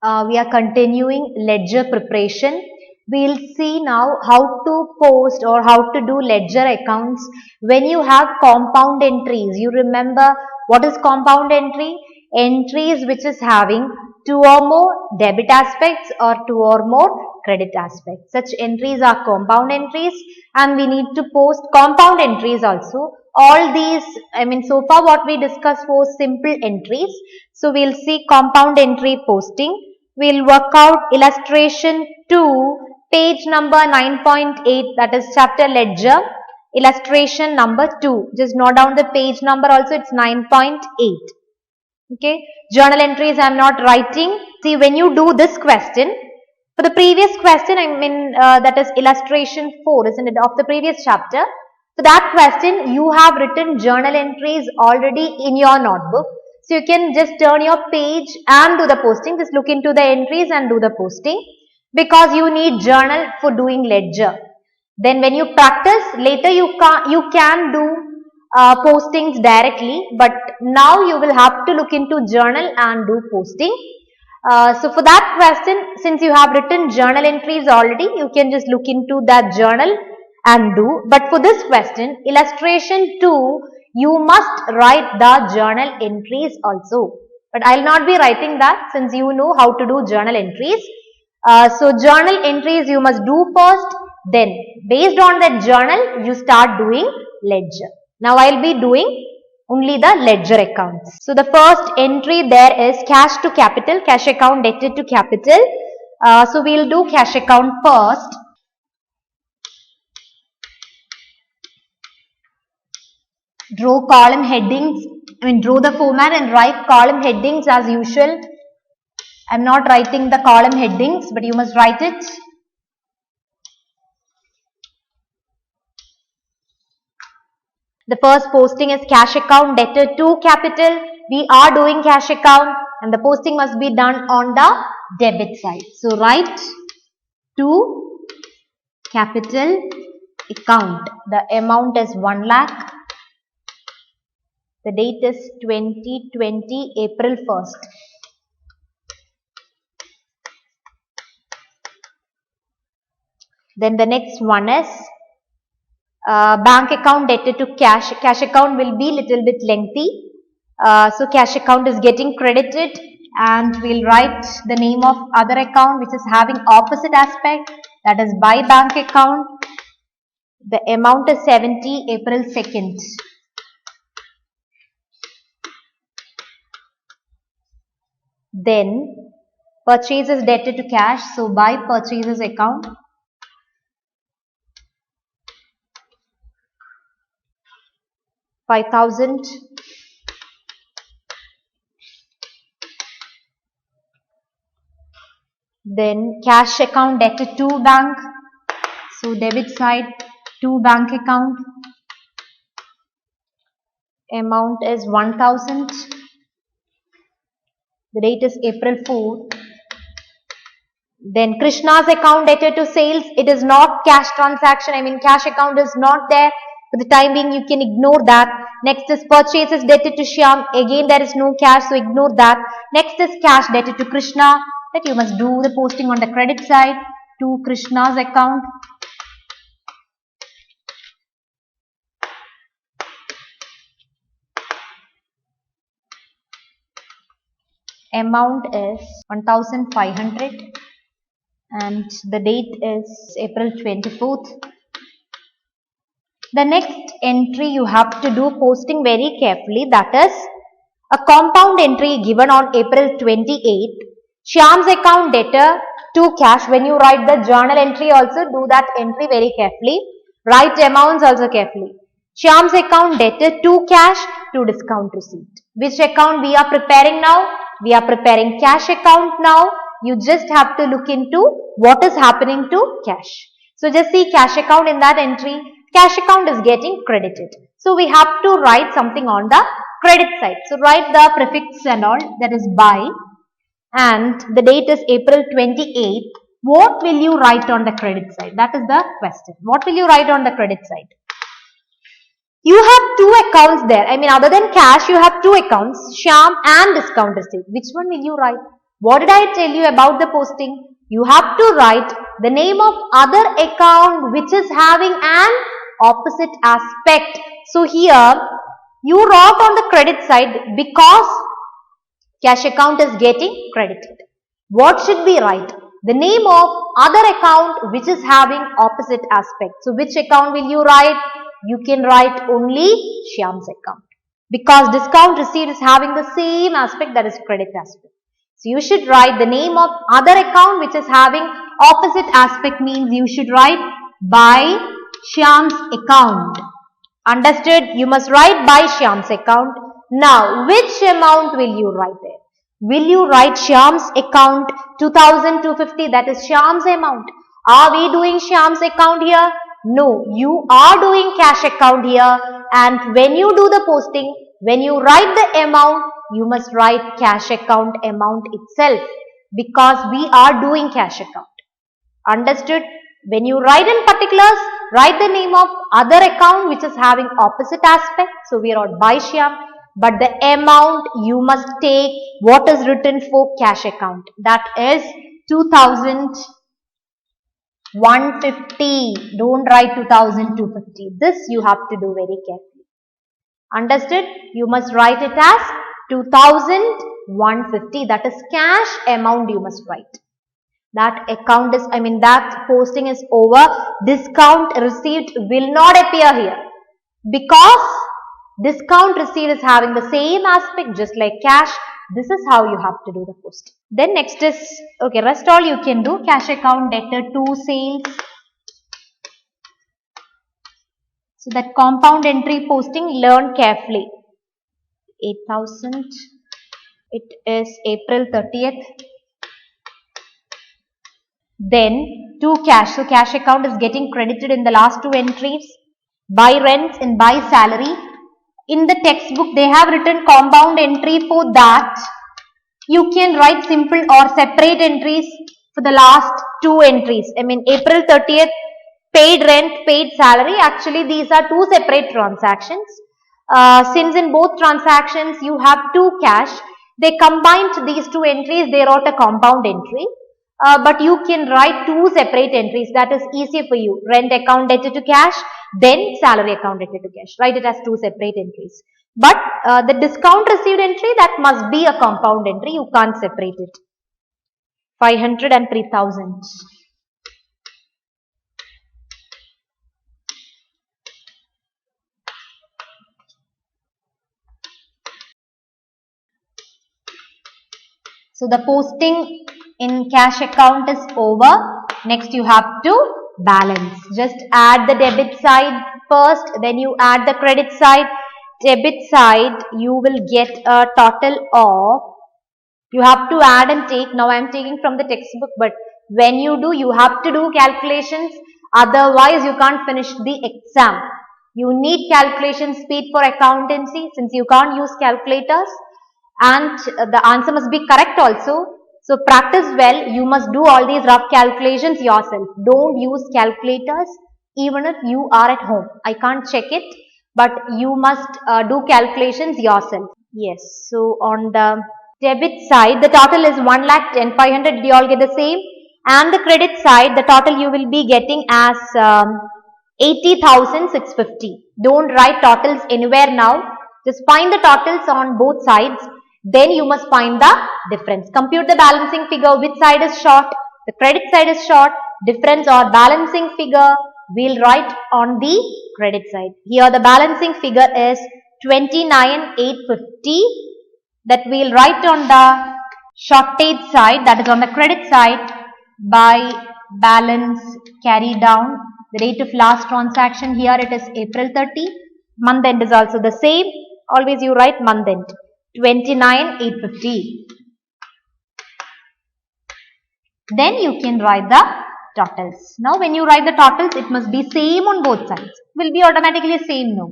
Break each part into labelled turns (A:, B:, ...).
A: We are continuing ledger preparation. We'll see now how to post or how to do ledger accounts when you have compound entries. You remember what is compound entry? Entries which is having two or more debit aspects or two or more credit aspects. Such entries are compound entries, and we need to post compound entries also. All these, so far what we discussed was simple entries. So we'll see compound entry posting. We'll work out illustration 2, page number 9.8, that is chapter ledger, illustration number 2. Just note down the page number also, it's 9.8. Okay, journal entries I am not writing. See, when you do this question, for the previous question, that is illustration 4, isn't it, of the previous chapter. For that question, you have written journal entries already in your notebook. So you can just turn your page and do the posting. Just look into the entries and do the posting, because you need journal for doing ledger. Then when you practice, later you can do postings directly, but now you will have to look into journal and do posting. So for that question, since you have written journal entries already, you can just look into that journal and do. But for this question, illustration 2, you must write the journal entries also. But I will not be writing that, since you know how to do journal entries. So journal entries you must do first, then based on that journal, you start doing ledger. Now I will be doing only the ledger accounts. So the first entry there is cash to capital, cash account debted to capital. So we will do cash account first. Draw column headings, draw the format and write column headings as usual. I am not writing the column headings, but you must write it. The first posting is cash account debtor to capital. We are doing cash account, and the posting must be done on the debit side. So write to capital account. The amount is 1 lakh. The date is 2020 April 1st. Then the next one is bank account debtor to cash. Cash account will be little bit lengthy. So cash account is getting credited, and we'll write the name of other account which is having opposite aspect, that is by bank account. The amount is 70 April 2nd. Then purchases debtor to cash, so by purchases account. $5,000. Then cash account debtor to bank, so debit side to bank account. Amount is 1,000. The date is April 4th. Then Krishna's account debtor to sales. It is not cash transaction. Cash account is not there. For the time being, you can ignore that. Next is purchases debtor to Shyam. Again, there is no cash, so ignore that. Next is cash debtor to Krishna. That you must do the posting on the credit side to Krishna's account. Amount is 1,500 and the date is April 24th. The next entry you have to do posting very carefully, that is a compound entry given on April 28th. Shyam's account debtor to cash. When you write the journal entry also, do that entry very carefully. Write amounts also carefully. Shyam's account debtor to cash to discount receipt. Which account we are preparing now? We are preparing cash account now. You just have to look into what is happening to cash. So just see cash account in that entry. Cash account is getting credited. So we have to write something on the credit side. So write the prefix and all, that is by, and the date is April 28th. What will you write on the credit side? That is the question. What will you write on the credit side? You have two accounts there. Other than cash, you have two accounts, Shyam and discount receipt. Which one will you write? What did I tell you about the posting? You have to write the name of other account which is having an opposite aspect. So here you wrote on the credit side because cash account is getting credited. What should we write? The name of other account which is having opposite aspect. So which account will you write? You can write only Shyam's account because discount received is having the same aspect, that is credit aspect. So you should write the name of other account which is having opposite aspect, means you should write by Shyam's account. Understood? You must write by Shyam's account. Now, which amount will you write there? Will you write Shyam's account 2250? That is Shyam's amount. Are we doing Shyam's account here? No, you are doing cash account here. And when you do the posting, when you write the amount, you must write cash account amount itself because we are doing cash account. Understood? When you write in particulars, write the name of other account which is having opposite aspect. So we wrote by Shyam. But the amount you must take what is written for cash account. That is 2150. Don't write 2250. This you have to do very carefully. Understood? You must write it as 2150. That is cash amount you must write. That account is, that posting is over. Discount received will not appear here because discount received is having the same aspect just like cash. This is how you have to do the posting. Then next is, okay, rest all you can do. Cash account, debtor to sales. So that compound entry posting, learn carefully. 8,000. It is April 30th. Then to cash. So cash account is getting credited in the last two entries. By rents and by salary. In the textbook they have written compound entry. For that you can write simple or separate entries for the last two entries. April 30th, paid rent, paid salary. Actually these are two separate transactions. Since in both transactions you have two cash, they combined these two entries, they wrote a compound entry. But you can write two separate entries. That is easier for you. Rent account debtor to cash, then salary account debtor to cash. Write it as two separate entries. But the discount received entry, that must be a compound entry. You can't separate it. 500 and 3000. So the posting in cash account is over. Next you have to balance. Just add the debit side first, then you add the credit side. Debit side you will get a total of, you have to add and take. Now I am taking from the textbook, but when you do, you have to do calculations, otherwise you can't finish the exam. You need calculation speed for accountancy since you can't use calculators, and the answer must be correct also. So practice well. You must do all these rough calculations yourself. Don't use calculators even if you are at home. I can't check it, but you must do calculations yourself. Yes. So on the debit side, the total is 1,10,500. Did you all get the same? And the credit side, the total you will be getting as 80,650. Don't write totals anywhere now. Just find the totals on both sides. Then you must find the difference. Compute the balancing figure. Which side is short? The credit side is short. Difference or balancing figure we'll write on the credit side. Here the balancing figure is 29,850. That we'll write on the shortage side, that is on the credit side, by balance carry down. The date of last transaction, here it is April 30. Month end is also the same. Always you write month end. 29,850. Then you can write the totals. Now when you write the totals, it must be same on both sides. Will be automatically same now,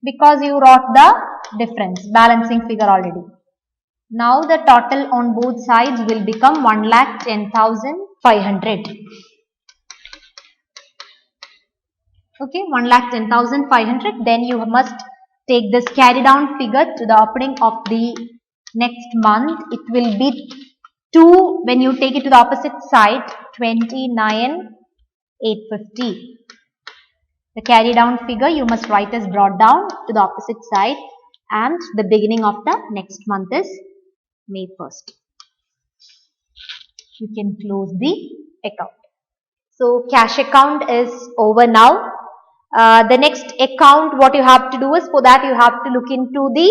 A: because you wrote the difference, balancing figure already. Now the total on both sides will become 1,10,500. Okay, 1,10,500. Then you must take this carry down figure to the opening of the next month. It will be 2, when you take it to the opposite side, 29,850. The carry down figure you must write as brought down to the opposite side, and the beginning of the next month is May 1st. You can close the account. So cash account is over now. The next account, what you have to do is, for that you have to look into the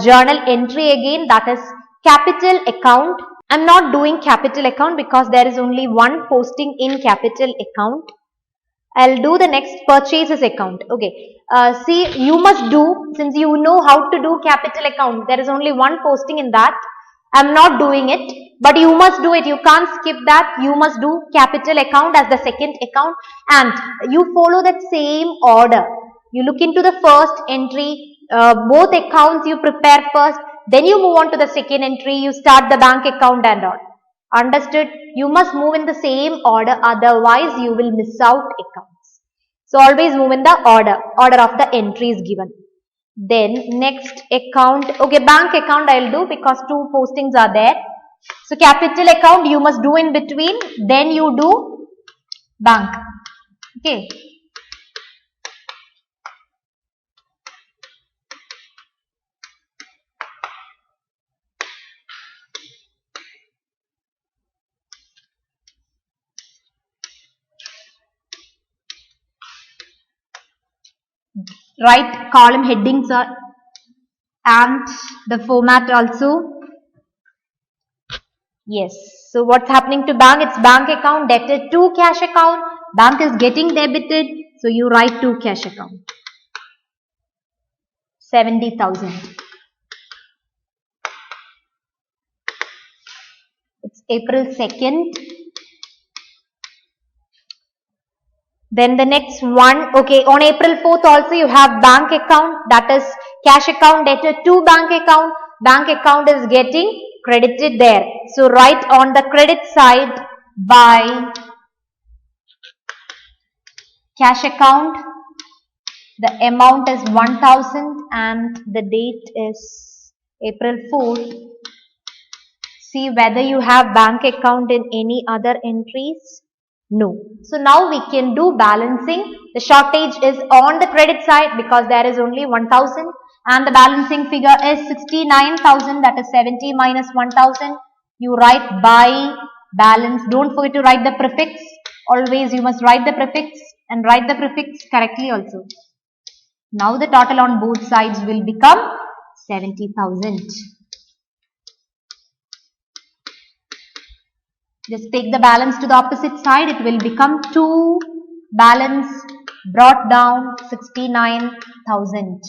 A: journal entry again, that is capital account. I'm not doing capital account because there is only one posting in capital account. I'll do the next purchases account. Okay. See, you must do, since you know how to do capital account, there is only one posting in that. I'm not doing it, but you must do it. You can't skip that. You must do capital account as the second account, and you follow that same order. You look into the first entry, both accounts you prepare first, then you move on to the second entry, you start the bank account and all. Understood? You must move in the same order, otherwise you will miss out accounts. So always move in the order of the entries given. Then next account, okay, bank account I'll do because two postings are there. So capital account you must do in between, then you do bank. Okay. Write column headings are, and the format also. Yes. So what's happening to bank? It's bank account debted to cash account. Bank is getting debited. So you write to cash account. 70,000. It's April 2nd. Then the next one, okay, on April 4th also you have bank account, that is cash account debtor to bank account. Bank account is getting credited there. So write on the credit side by cash account. The amount is 1,000 and the date is April 4th. See whether you have bank account in any other entries. No. So now we can do balancing. The shortage is on the credit side because there is only 1,000 and the balancing figure is 69,000, that is 70 minus 1,000. You write by balance. Don't forget to write the prefix. Always you must write the prefix and write the prefix correctly also. Now the total on both sides will become 70,000. Just take the balance to the opposite side. It will become 2 balance brought down 69,000.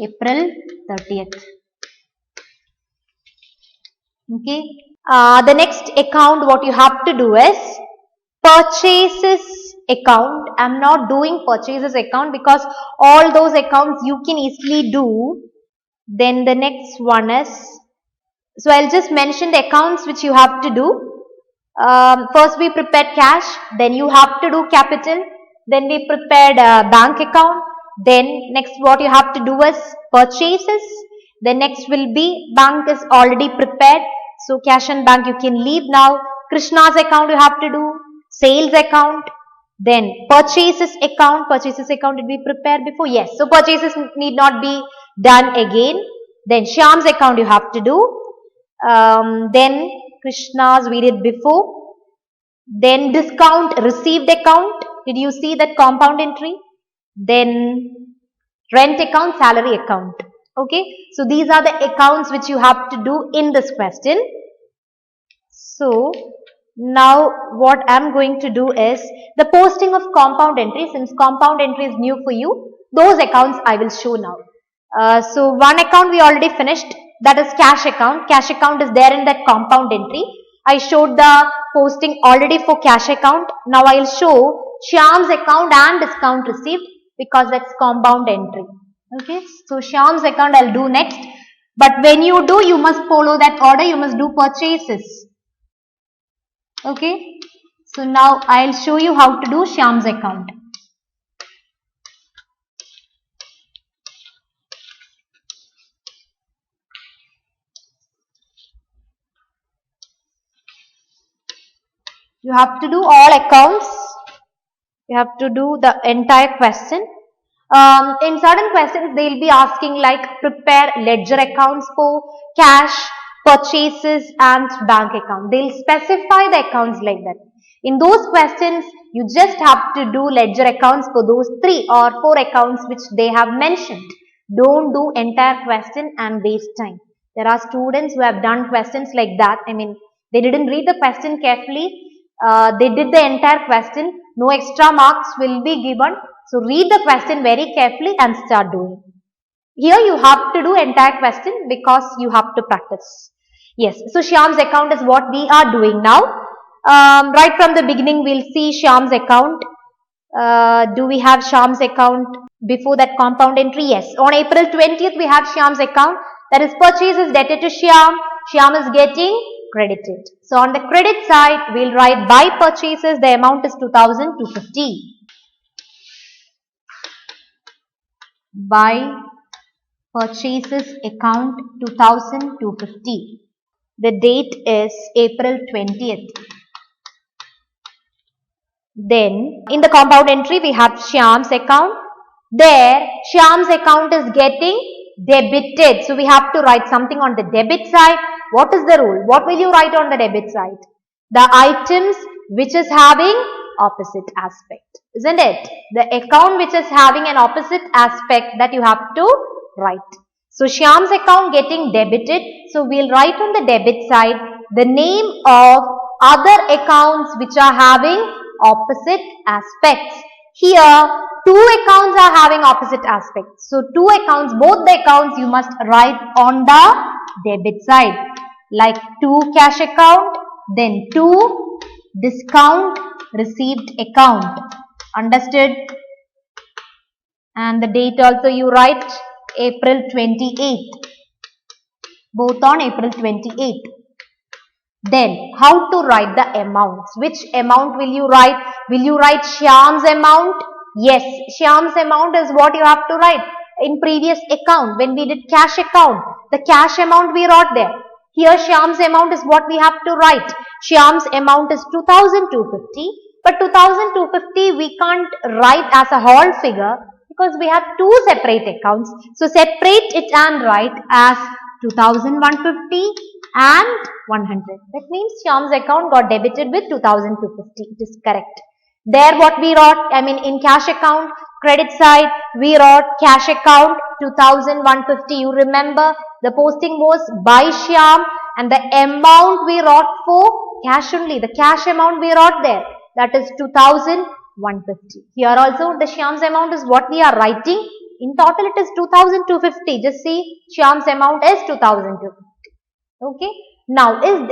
A: April 30th. Okay. The next account what you have to do is purchases account. I'm not doing purchases account because all those accounts you can easily do. Then the next one is, so I'll just mention the accounts which you have to do. First we prepared cash, then you have to do capital, then we prepared bank account, then next what you have to do is purchases, then next will be bank is already prepared, so cash and bank you can leave now. Krishna's account you have to do, sales account, then purchases account will be prepared before, yes, so purchases need not be done again. Then Shyam's account you have to do, then Krishna's we did before, then discount received account, did you see that compound entry, then rent account, salary account. Okay, so these are the accounts which you have to do in this question. So now what I'm going to do is the posting of compound entry. Since compound entry is new for you, those accounts I will show now. So one account we already finished, that is cash account. Cash account is there in that compound entry. I showed the posting already for cash account. Now I will show Shyam's account and discount received because that's compound entry. Okay, so Shyam's account I'll do next. But when you do, you must follow that order. You must do purchases. Okay, so now I'll show you how to do Shyam's account. You have to do all accounts. You have to do the entire question. In certain questions, they will be asking like prepare ledger accounts for cash, purchases and bank account. They will specify the accounts like that. In those questions, you just have to do ledger accounts for those 3 or 4 accounts which they have mentioned. Don't do entire question and waste time. There are students who have done questions like that. I mean, they didn't read the question carefully. They did the entire question. No extra marks will be given. So read the question very carefully and start doing. Here you have to do entire question because you have to practice. Yes, so Shyam's account is what we are doing now. Right from the beginning, we'll see Shyam's account. Do we have Shyam's account before that compound entry? Yes. On April 20th, we have Shyam's account. That is purchase is debted to Shyam. Shyam is getting credited. So on the credit side, we'll write by purchases, the amount is 2,250. By purchases account 2,250. The date is April 20th. Then in the compound entry we have Shyam's account. There Shyam's account is getting debited. So we have to write something on the debit side. What is the rule? What will you write on the debit side? The items which is having opposite aspect, isn't it? The account which is having an opposite aspect that you have to write. So Shyam's account getting debited. So we'll write on the debit side the name of other accounts which are having opposite aspects. Here 2 accounts are having opposite aspects. So 2 accounts, both the accounts you must write on the debit side. Like 2 cash account, then 2 discount received account. Understood? And the date also you write April 28th. Both on April 28th. Then how to write the amounts? Which amount will you write? Will you write Shyam's amount? Yes, Shyam's amount is what you have to write. In previous account, when we did cash account, the cash amount we wrote there. Here Shyam's amount is what we have to write. Shyam's amount is 2,250. But 2,250 we can't write as a whole figure because we have 2 separate accounts. So separate it and write as 2,150 and 100. That means Shyam's account got debited with 2,250. It is correct. There what we wrote, I mean in cash account, credit side, we wrote cash account 2,150. You remember the posting was by Shyam and the amount we wrote for cash only. The cash amount we wrote there, that is 2,150. Here also the Shyam's amount is what we are writing. In total it is 2,250. Just see Shyam's amount is 2,250. Okay. Now is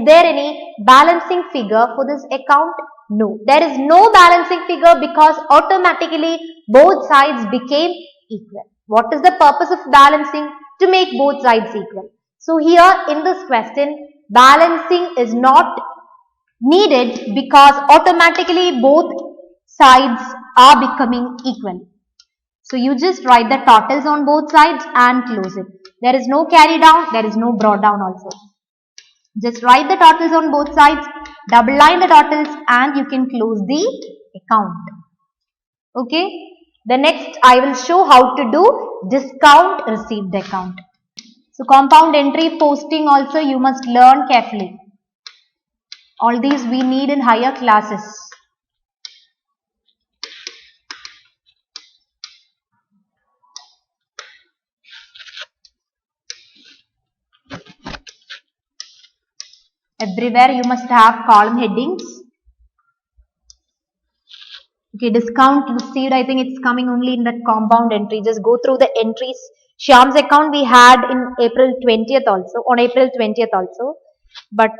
A: there any balancing figure for this account? No. There is no balancing figure because automatically both sides became equal. What is the purpose of balancing? To make both sides equal. So here in this question, balancing is not needed because automatically both sides are becoming equal. So you just write the totals on both sides and close it. There is no carry down, there is no brought down also. Just write the totals on both sides, double line the totals and you can close the account. Okay. The next I will show how to do discount received account. So compound entry posting also you must learn carefully. All these we need in higher classes. Everywhere you must have column headings. Okay, discount received, I think it's coming only in that compound entry. Just go through the entries. Shyam's account we had in April 20th also, on April 20th also. But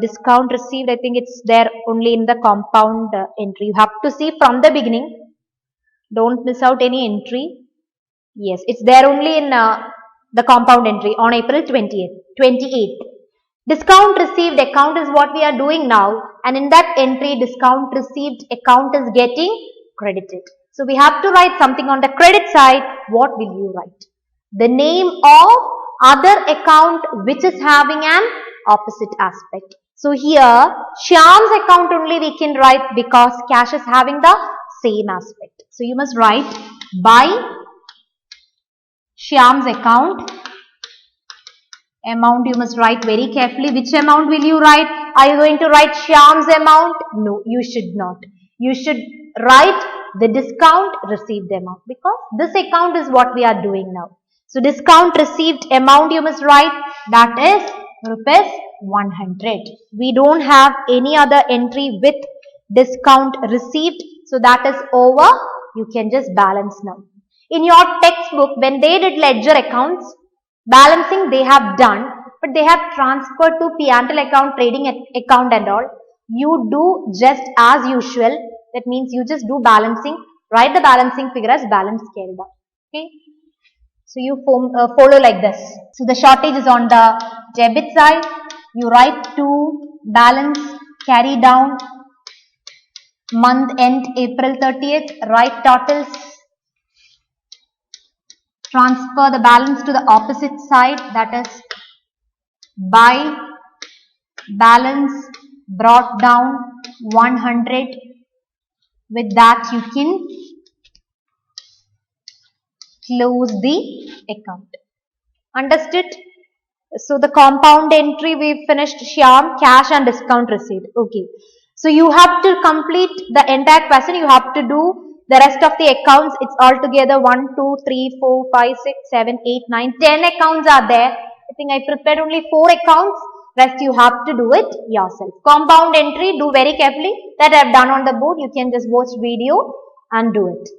A: discount received, I think it's there only in the compound entry. You have to see from the beginning. Don't miss out any entry. Yes, it's there only in the compound entry on April 28th. Discount received account is what we are doing now, and in that entry discount received account is getting credited. So we have to write something on the credit side. What will you write? The name of other account which is having an opposite aspect. So here, Shyam's account only we can write because cash is having the same aspect. So you must write by Shyam's account. Amount you must write very carefully. Which amount will you write? Are you going to write Shyam's amount? No, you should not. You should write the discount received amount because this account is what we are doing now. So discount received amount you must write, that is rupees 100. We don't have any other entry with discount received. So that is over. You can just balance now. In your textbook, when they did ledger accounts, balancing they have done, but they have transferred to P&L account, trading account and all. You do just as usual. That means you just do balancing. Write the balancing figure as balance carried out. Okay. So you follow like this. So the shortage is on the debit side. You write to balance carry down month end April 30th. Write totals. Transfer the balance to the opposite side, that is by balance brought down 100. With that you can close the account. Understood? So the compound entry we finished Shyam, cash and discount received. Okay. So you have to complete the entire question. You have to do the rest of the accounts. It's altogether 1, 2, 3, 4, 5, 6, 7, 8, 9, 10 accounts are there. I think I prepared only 4 accounts. Rest you have to do it yourself. Compound entry, do very carefully. That I have done on the board. You can just watch video and do it.